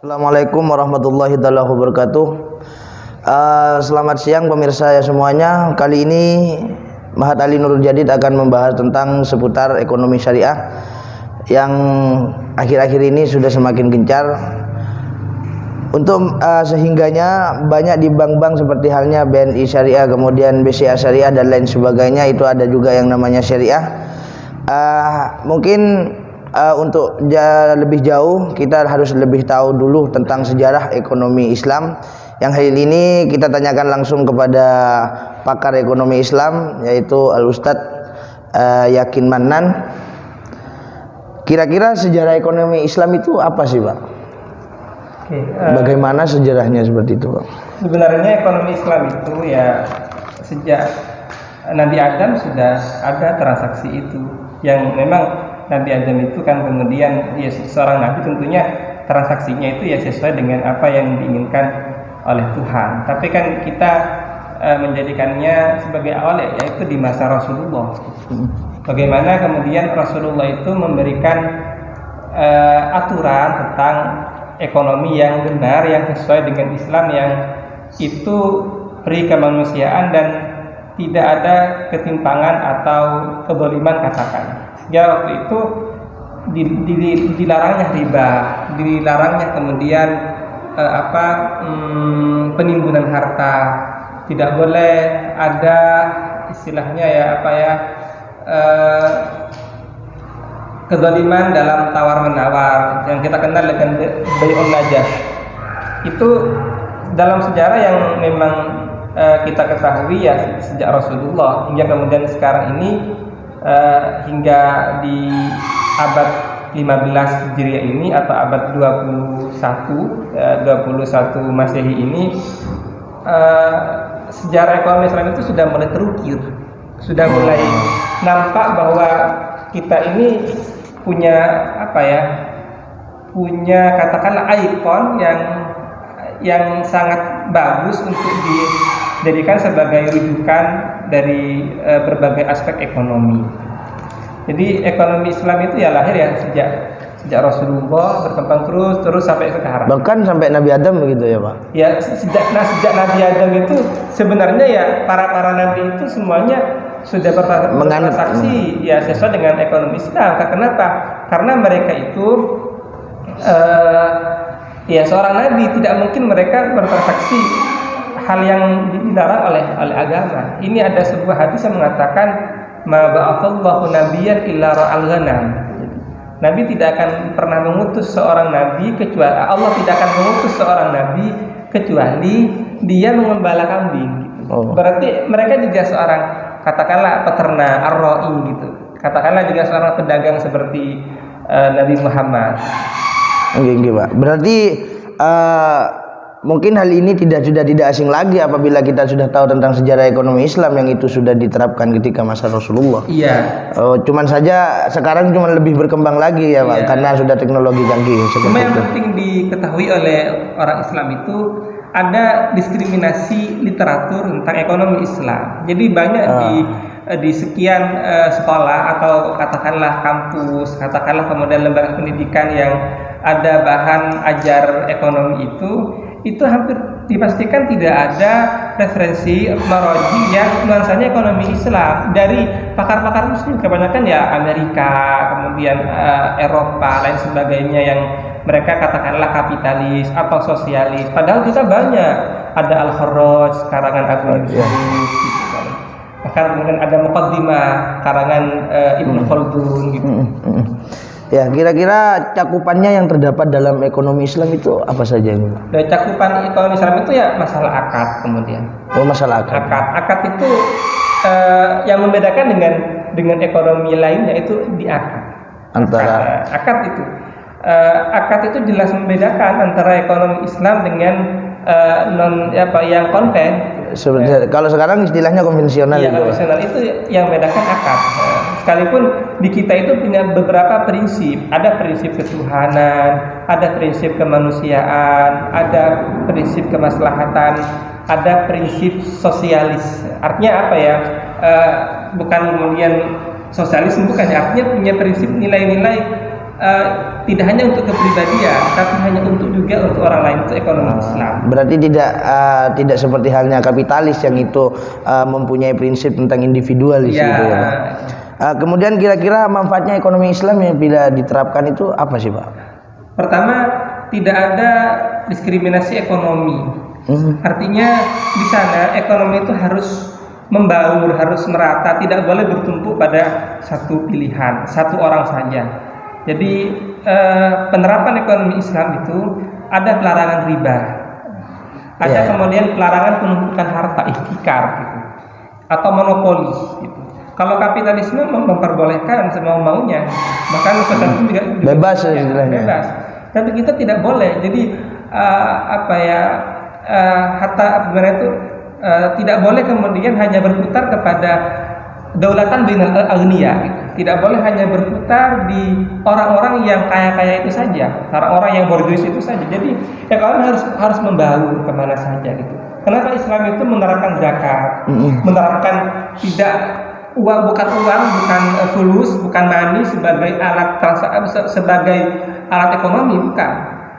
Assalamualaikum warahmatullahi wabarakatuh. Selamat siang pemirsa ya semuanya. Kali ini Mahat Ali Nurul Jadid akan membahas tentang seputar ekonomi syariah yang akhir-akhir ini sudah semakin gencar. Untuk sehingganya banyak di bank-bank seperti halnya BNI Syariah, kemudian BCA Syariah dan lain sebagainya, itu ada juga yang namanya syariah. Mungkin untuk lebih jauh kita harus lebih tahu dulu tentang sejarah ekonomi Islam. Yang hari ini kita tanyakan langsung kepada pakar ekonomi Islam, yaitu Al-Ustadz Yakin Mannan. Kira-kira sejarah ekonomi Islam itu apa sih, Pak? Bagaimana sejarahnya seperti itu, Pak? Sebenarnya ekonomi Islam itu ya sejak Nabi Adam sudah ada transaksi itu, yang memang Nabi Adam itu kan kemudian ya seorang nabi, tentunya transaksinya itu ya sesuai dengan apa yang diinginkan oleh Tuhan. Tapi kan kita menjadikannya sebagai awal yaitu di masa Rasulullah. Bagaimana kemudian Rasulullah itu memberikan aturan tentang ekonomi yang benar, yang sesuai dengan Islam, yang itu peri kemanusiaan dan tidak ada ketimpangan atau kezaliman katakan. Ya waktu itu dilarangnya riba, dilarangnya kemudian penimbunan harta, tidak boleh ada istilahnya kezaliman dalam tawar menawar yang kita kenal dengan bai'un najas. Itu dalam sejarah yang memang kita ketahui ya sejak Rasulullah hingga kemudian sekarang ini, hingga di abad 15 Hijriah ini atau abad 21 Masehi ini, sejarah ekonomi Islam itu sudah mulai terukir, sudah mulai nampak bahwa kita ini punya punya katakanlah ikon yang sangat bagus untuk dijadikan sebagai rujukan dari berbagai aspek ekonomi. Jadi ekonomi Islam itu ya lahir ya sejak Rasulullah, berkembang terus sampai sekarang. Bahkan sampai Nabi Adam begitu ya, Pak? Ya, sejak Nabi Adam itu sebenarnya ya para nabi itu semuanya sudah bertransaksi ya sesuai dengan ekonomi Islam. Kenapa? Karena mereka itu ya seorang nabi, tidak mungkin mereka bertransaksi hal yang dilarang oleh agama. Ini ada sebuah hadis yang mengatakan ma ba'atsallahu nabiyyan illa ra'al ghanam. Nabi tidak akan pernah mengutus seorang nabi kecuali Allah tidak akan mengutus seorang nabi kecuali dia mengembala kambing gitu. Berarti mereka juga seorang katakanlah peternak ar-ra'i gitu. Katakanlah juga seorang pedagang seperti Nabi Muhammad. Oke, Pak. Berarti mungkin hal ini sudah tidak asing lagi apabila kita sudah tahu tentang sejarah ekonomi Islam yang itu sudah diterapkan ketika masa Rasulullah. Iya. Cuman saja sekarang cuma lebih berkembang lagi ya, Pak, karena sudah teknologi canggih. Cuma yang penting diketahui oleh orang Islam itu ada diskriminasi literatur tentang ekonomi Islam. Jadi banyak di sekian sekolah atau katakanlah kampus, katakanlah kemudian lembaga pendidikan yang ada bahan ajar ekonomi itu hampir dipastikan tidak ada referensi marji yang nuansanya ekonomi Islam dari pakar-pakar muslim. Kebanyakan ya Amerika, kemudian Eropa, lain sebagainya yang mereka katakanlah kapitalis atau sosialis. Padahal kita banyak, ada Al-Kharraj karangan Abu Yusuf gitu kan. Bahkan kemudian ada Muqaddimah karangan Ibnu Khaldun gitu. Ya, kira-kira cakupannya yang terdapat dalam ekonomi Islam itu apa saja ini? Dan cakupan ekonomi Islam itu ya masalah akad kemudian. Masalah akad. Akad itu yang membedakan dengan ekonomi lainnya itu di akad. Antara akad itu jelas membedakan antara ekonomi Islam dengan yang konven. Sebenarnya kalau sekarang istilahnya konvensional. Iya, konvensional itu yang membedakan akad. Sekalipun di kita itu punya beberapa prinsip, ada prinsip ketuhanan, ada prinsip kemanusiaan, ada prinsip kemaslahatan, ada prinsip sosialis. Artinya apa ya? Bukan kemudian sosialis bukan, artinya punya prinsip nilai-nilai tidak hanya untuk kepribadian, tapi hanya juga untuk orang lain, itu ekonomi Islam. Berarti tidak seperti halnya kapitalis yang itu mempunyai prinsip tentang individualis Ya. gitu ya, Pak. Kemudian kira-kira manfaatnya ekonomi Islam yang bila diterapkan itu apa sih, Pak? Pertama, tidak ada diskriminasi ekonomi. Artinya di sana ekonomi itu harus membaur, harus merata, tidak boleh bertumpu pada satu pilihan, satu orang saja. Jadi penerapan ekonomi Islam itu ada pelarangan riba, ada kemudian pelarangan penumpukan harta, ihtikar gitu, atau monopoli gitu. Kalau kapitalisme memperbolehkan semau-maunya, bahkan sesuatu juga Bebas istilahnya. bebas. Tapi kita tidak boleh. Jadi harta sebenarnya itu tidak boleh kemudian hanya berputar kepada daulatan bainal aghniya gitu. Tidak boleh hanya berputar di orang-orang yang kaya-kaya itu saja, orang-orang yang borjuis itu saja. Jadi ekonomi harus membaur kemana saja gitu. Kenapa Islam itu menerapkan zakat, menerapkan tidak bukan uang, bukan fulus, bukan money sebagai alat transaksi, sebagai alat ekonomi, bukan.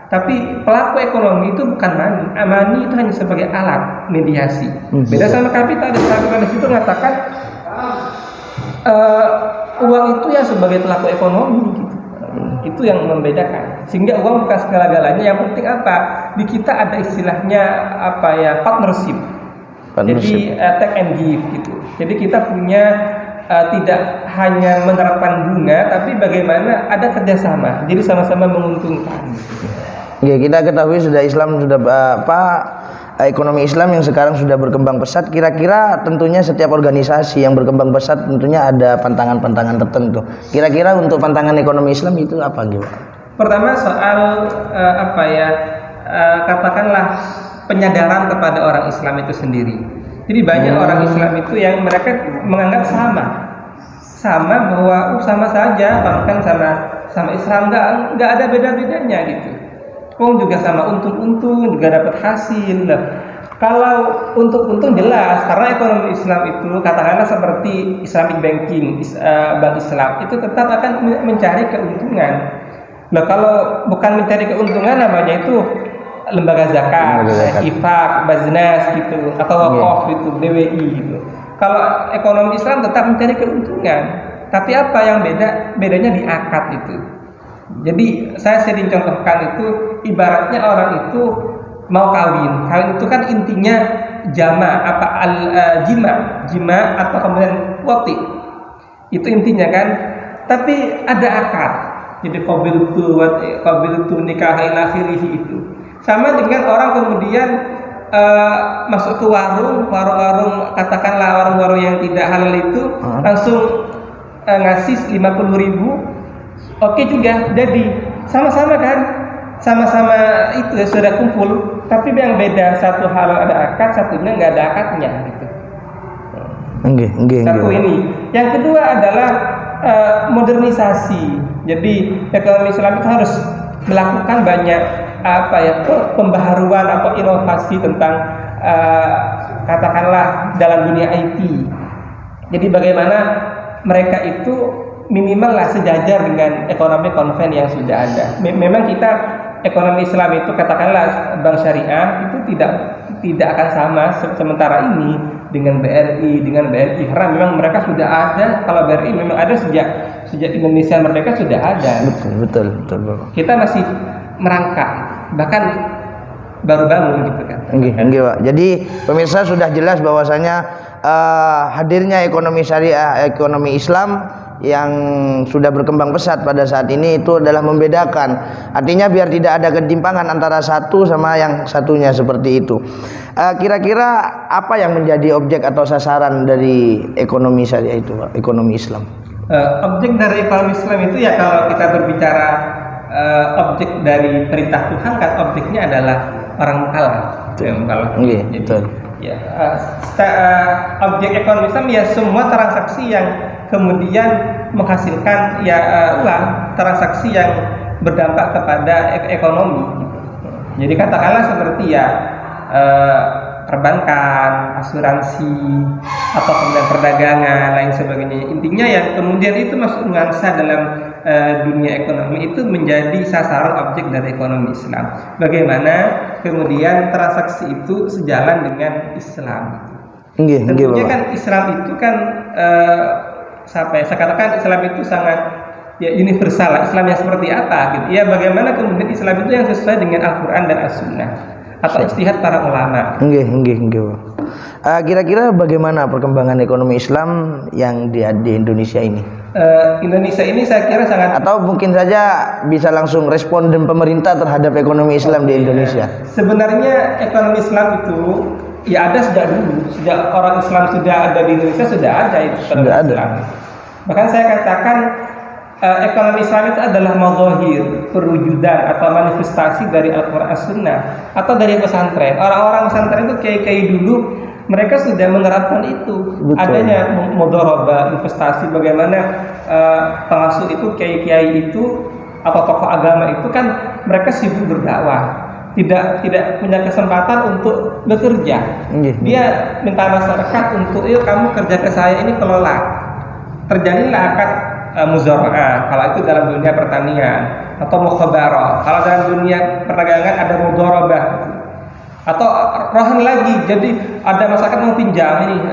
Tapi pelaku ekonomi itu bukan money. Money itu hanya sebagai alat mediasi. Beda sama kapitalis. Kapitalis itu mengatakan uang itu ya sebagai pelaku ekonomi gitu. Itu yang membedakan. Sehingga uang bukan segala-galanya. Yang penting apa? Di kita ada istilahnya partnership. Jadi take and give gitu. Jadi kita punya tidak hanya menerapkan bunga, tapi bagaimana ada kerjasama. Jadi sama-sama menguntungkan. Ya, kita ketahui sudah Islam sudah ekonomi Islam yang sekarang sudah berkembang pesat. Kira-kira tentunya setiap organisasi yang berkembang pesat tentunya ada pantangan-pantangan tertentu. Kira-kira untuk pantangan ekonomi Islam itu apa gitu? Pertama soal katakanlah penyadaran kepada orang Islam itu sendiri. Jadi banyak orang Islam itu yang mereka menganggap sama bahwa sama saja, bahkan sama Islam nggak ada beda-bedanya gitu. Juga sama untung-untung juga dapat hasil. Kalau untung jelas karena ekonomi Islam itu katakanlah seperti Islamic banking, bank Islam itu tetap akan mencari keuntungan. Nah kalau bukan mencari keuntungan namanya itu lembaga zakat, infak, baznas gitu, atau wakaf itu, BWI gitu. Kalau ekonomi Islam tetap mencari keuntungan, tapi apa yang bedanya di akad itu. Jadi saya sering contohkan itu ibaratnya orang itu mau kawin itu kan intinya jima atau kemudian wati, itu intinya kan. Tapi ada akad. Jadi qabiltu nikah ila akhirih itu. Sama dengan orang kemudian masuk ke warung katakanlah warung-warung yang tidak halal itu langsung ngasih 50.000. Oke juga, jadi sama-sama kan, sama-sama itu sudah kumpul, tapi yang beda satu halal ada akad, satunya nggak ada akadnya gitu. Satu ini. Yang kedua adalah modernisasi. Jadi ekonomi Islam itu harus melakukan banyak pembaharuan atau inovasi tentang katakanlah dalam dunia IT. Jadi bagaimana mereka itu minimal lah sejajar dengan ekonomi konven yang sudah ada. Memang kita ekonomi Islam itu katakanlah bank syariah itu tidak akan sama sementara ini dengan BRI, dengan BNI karena memang mereka sudah ada. Kalau BRI memang ada sejak Indonesia merdeka sudah ada. Betul. Kita masih merangkak, bahkan baru bangun gitu kan. Pak. Jadi pemirsa sudah jelas bahwasanya hadirnya ekonomi syariah, ekonomi Islam yang sudah berkembang pesat pada saat ini itu adalah membedakan. Artinya biar tidak ada ketimpangan antara satu sama yang satunya seperti itu. Kira-kira apa yang menjadi objek atau sasaran dari ekonomi syariah itu, Pak? Ekonomi Islam. Objek dari ekonomi Islam itu ya kalau kita berbicara objek dari perintah Tuhan kan objeknya adalah orang mukallaf. Betul. Ya, objek ekonomi Islam ya semua transaksi yang kemudian menghasilkan uang, transaksi yang berdampak kepada ekonomi. Jadi katakanlah seperti perbankan, asuransi, atau kemudian perdagangan, lain sebagainya. Intinya yang kemudian itu masuk nuansa dalam dunia ekonomi itu menjadi sasaran objek dari ekonomi Islam. Bagaimana kemudian transaksi itu sejalan dengan Islam. Tentunya kan Islam itu kan saya katakan Islam itu sangat ya universal lah. Islam yang seperti apa gitu. Ya bagaimana kemudian Islam itu yang sesuai dengan Al-Qur'an dan As-Sunnah atau ijtihad para ulama. Kira-kira bagaimana perkembangan ekonomi Islam yang di Indonesia ini? Indonesia ini saya kira sangat, atau mungkin saja bisa langsung responden pemerintah terhadap ekonomi Islam di Indonesia. Sebenarnya ekonomi Islam itu ya ada sejak dulu, sejak orang Islam sudah ada di Indonesia sudah ada itu ekonomi Islam. Bahkan saya katakan ekonomi Islam itu adalah mazahir, perwujudan atau manifestasi dari Al-Qur'an As-Sunnah atau dari pesantren. Orang-orang pesantren itu kiai-kiai dulu mereka sudah menerapkan itu. Betul. Adanya mudharabah, investasi, bagaimana pengasuh itu kiai-kiai itu atau tokoh agama itu kan mereka sibuk berdakwah, tidak punya kesempatan untuk bekerja. Dia minta masyarakat untuk yuk kamu kerja ke saya ini kelola. Terjadilah akad muzara'ah kalau itu dalam dunia pertanian, atau mukhabarah kalau dalam dunia perdagangan ada mudharabah. Atau rohan lagi, jadi ada masyarakat mau pinjam ini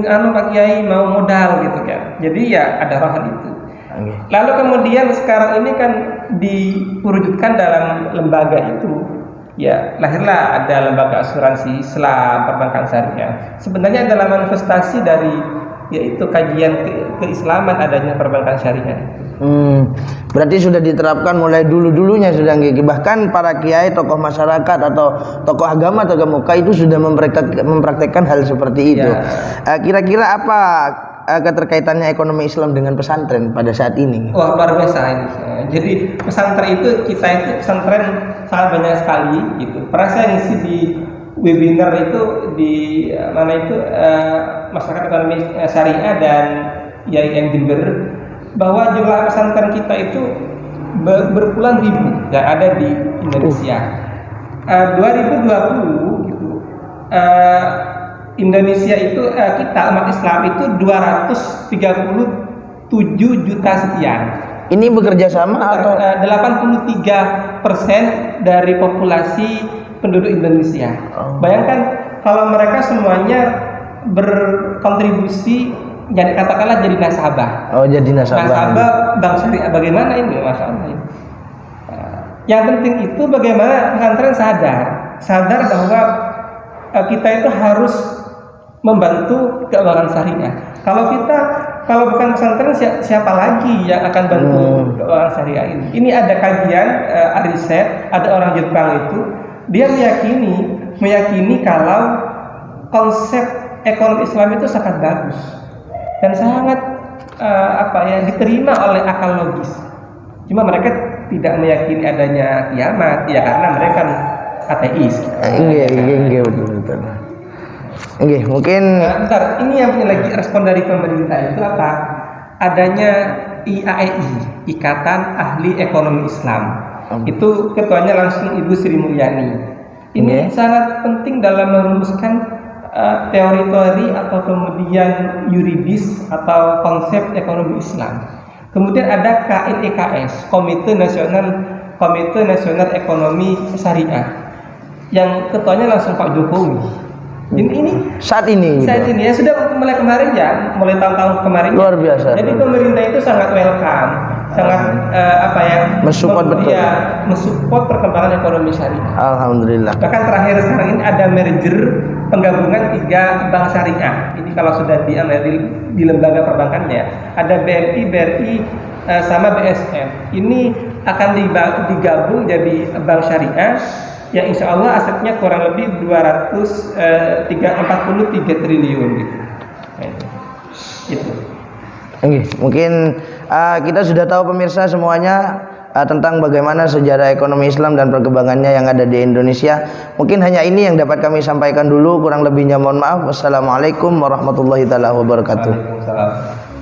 Pak Kiai mau modal gitu kan, jadi ya ada rohan itu. Lalu kemudian sekarang ini kan diwujudkan dalam lembaga itu, ya lahirlah ada lembaga asuransi Islam, perbankan syariah. Sebenarnya adalah manifestasi dari yaitu kajian keislaman adanya perbankan syariah. Berarti sudah diterapkan mulai dulu-dulunya sudah, bahkan para kiai, tokoh masyarakat atau tokoh agama atau muka itu sudah mempraktekkan hal seperti itu. Kira-kira apa keterkaitannya ekonomi Islam dengan pesantren pada saat ini? Wah, luar biasa ini. Jadi pesantren itu pesantren sangat banyak sekali gitu. Pernah saya ngisi di webinar itu di mana itu masyarakat ekonomi syariah dan IAIN Jember, bahwa jumlah pesantren kita itu berpuluhan ribu yang ada di Indonesia. 2020 gitu, Indonesia itu kita umat Islam itu 237 juta sekian. Ini bekerja sama atau 83% dari populasi penduduk Indonesia. Bayangkan kalau mereka semuanya berkontribusi, jadi katakanlah jadi nasabah. Jadi nasabah. Nasabah bank syariah, bagaimana ini masalah ini? Yang penting itu bagaimana pesantren sadar bahwa kita itu harus membantu keuangan syariah. Kalau bukan pesantren, siapa lagi yang akan bantu keuangan syariah ini? Ini ada kajian riset, ada orang Jepang itu dia meyakini kalau konsep ekonomi Islam itu sangat bagus dan sangat diterima oleh akal logis. Cuma mereka tidak meyakini adanya kiamat ya karena mereka kan ateis. Betul. Mungkin bentar, ini yang punya lagi respon dari pemerintah itu apa? Adanya IAEI, Ikatan Ahli Ekonomi Islam. Itu ketuanya langsung Ibu Sri Mulyani. Ini sangat penting dalam merumuskan teori-teori atau kemudian yuridis atau konsep ekonomi Islam. Kemudian ada KNEKS, Komite Nasional Ekonomi Syariah, yang ketuanya langsung Pak Jokowi. Ini saat ini ya sudah mulai kemarin ya, mulai tahun-tahun kemarin. Luar biasa. Jadi pemerintah itu sangat welcome, sangat mensupport betul. Ya, mensupport perkembangan ekonomi syariah. Alhamdulillah. Bahkan terakhir sekarang ini ada merger penggabungan 3 bank syariah. Ini kalau sudah di lembaga perbankannya, ada BNI, BRI sama BSM. Ini akan digabung jadi bank syariah. Ya insya Allah asetnya kurang lebih 243 triliun gitu. Itu. Mungkin kita sudah tahu pemirsa semuanya tentang bagaimana sejarah ekonomi Islam dan perkembangannya yang ada di Indonesia. Mungkin hanya ini yang dapat kami sampaikan dulu, kurang lebihnya mohon maaf. Wassalamualaikum warahmatullahi wabarakatuh. Waalaikumsalam.